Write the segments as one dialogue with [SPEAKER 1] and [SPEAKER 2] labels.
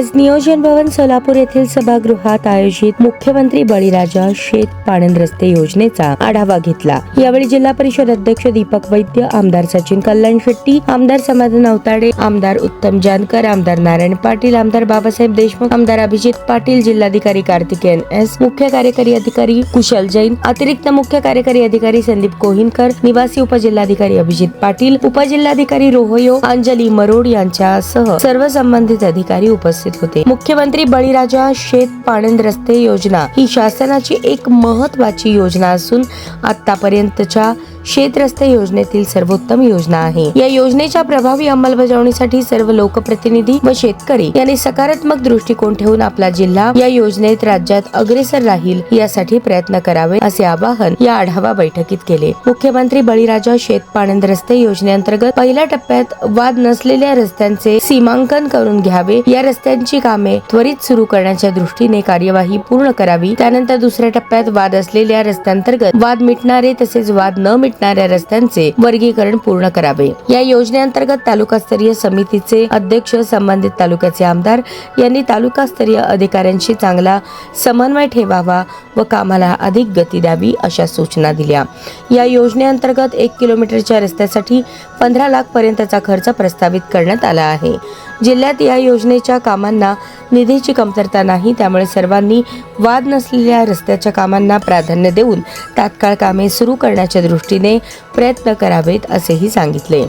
[SPEAKER 1] आज नियोजन भवन सोलापूर येथील सभागृहात आयोजित मुख्यमंत्री बळीराजा शेत पाणंद रस्ते योजनेचा आढावा घेतला। यावेळी जिल्हा परिषद अध्यक्ष दीपक वैद्य, आमदार सचिन कल्याण शेट्टी, आमदार समाधान अवताडे, आमदार उत्तम जानकर, आमदार नारायण पाटील, आमदार बाबासाहेब देशमुख, आमदार अभिजित पाटील, जिल्हाधिकारी कार्तिकेयन एस, मुख्य कार्यकारी अधिकारी कुशल जैन, अतिरिक्त मुख्य कार्यकारी अधिकारी संदीप कोहिनकर, निवासी उपजिल्हाधिकारी अभिजित पाटील, उपजिल्हाधिकारी रोहयो अंजली मरोड यांच्यासह सर्व संबंधित अधिकारी उपस्थित होते। मुख्यमंत्री बळीराजा शेत पाणंद रस्ते योजना ही शासनाची एक महत्त्वाची योजना असून आतापर्यंतच्या शेत रस्ते योजनेतील सर्वोत्तम योजना आहे। या योजनेच्या प्रभावी अंमलबजावणीसाठी सर्व लोकप्रतिनिधी व शेतकरी यांनी सकारात्मक दृष्टिकोन ठेवून आपला जिल्हा या योजनेत राज्यात अग्रेसर राहील यासाठी प्रयत्न करावे असे आवाहन या आढावा बैठकीत केले। मुख्यमंत्री बळीराजा शेत पाणंद रस्ते योजनेअंतर्गत पहिल्या टप्प्यात वाद नसलेल्या रस्त्यांचे सीमांकन करून घ्यावे, या रस्त्यांची कामे त्वरित सुरू करण्याच्या दृष्टीने कार्यवाही पूर्ण करावी। त्यानंतर दुसऱ्या टप्प्यात वाद असलेल्या रस्त्यांतर्गत वाद मिटणारे तसेच वाद न मिटणाऱ्या रस्त्यांचे वर्गीकरण पूर्ण करावे। या योजनेअंतर्गत तालुकास्तरीय समितीचे अध्यक्ष, संबंधित तालुक्याचे आमदार यांनी तालुकास्तरीय अधिकाऱ्यांशी चांगला समन्वय ठेवावा व कामाला अधिक गती द्यावी अशा सूचना दिल्या। या योजनेअंतर्गत 1 किलोमीटरच्या रस्त्यासाठी 15 लाख पर्यंतचा खर्च प्रस्तावित करण्यात आला आहे। जिल्ह्यात या योजनेच्या कामांना निधीची कमतरता नाही, त्यामुळे सर्वांनी वाद नसलेल्या रस्त्याच्या कामांना प्राधान्य देऊन तात्काळ कामे सुरू करण्याच्या दृष्टीने प्रयत्न करावेत असेही सांगितले।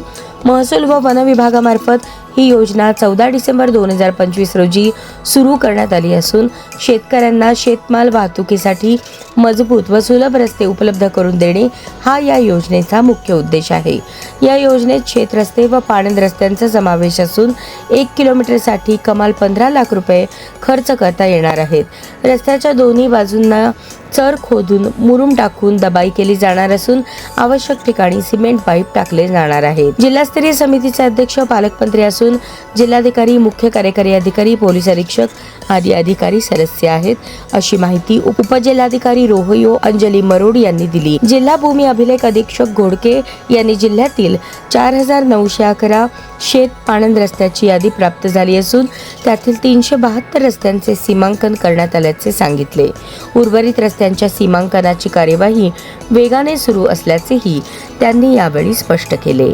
[SPEAKER 1] महसूल व वन विभागामार्फत ही योजना 14 डिसेंबर 2025 रोजी सुरू करण्यात आली असून शेतकऱ्यांना शेतमाल वाहतुकीसाठी मजबूत व सुलभ रस्ते उपलब्ध करून देणे हा या योजनेचा मुख्य उद्देश आहे। या योजनेत शेत रस्ते व पाणंद रस्त्यांचा समावेश असून 1 किलोमीटरसाठी कमाल 15 लाख रुपये खर्च करता येणार आहेत। रस्त्याच्या दोन्ही बाजूंना चर खोदून मुरुम टाकून दबाई केली जाणार असून आवश्यक ठिकाणी सिमेंट पाईप टाकले जाणार आहेत। जिल्हास्तरीय समितीचे अध्यक्ष पालकमंत्री असून जिल्हाधिकारी, मुख्य कार्यकारी अधिकारी, पोलीस अधीक्षक आदी अधिकारी सदस्य आहेत अशी माहिती उपजिल्हाधिकारी रोहयो अंजली मरोड यांनी दिली। जिल्हा भूमी अभिलेख अधीक्षक घोडके यांनी जिल्ह्यातील 4911 शेत पाणंद रस्त्याची यादी प्राप्त झाली असून त्यातील 372 रस्त्यांचे सीमांकन करण्यात आल्याचे सांगितले। उर्वरित रस्त्यांच्या सीमांकनाची कार्यवाही वेगाने सुरू असल्याचेही त्यांनी यावेळी स्पष्ट केले।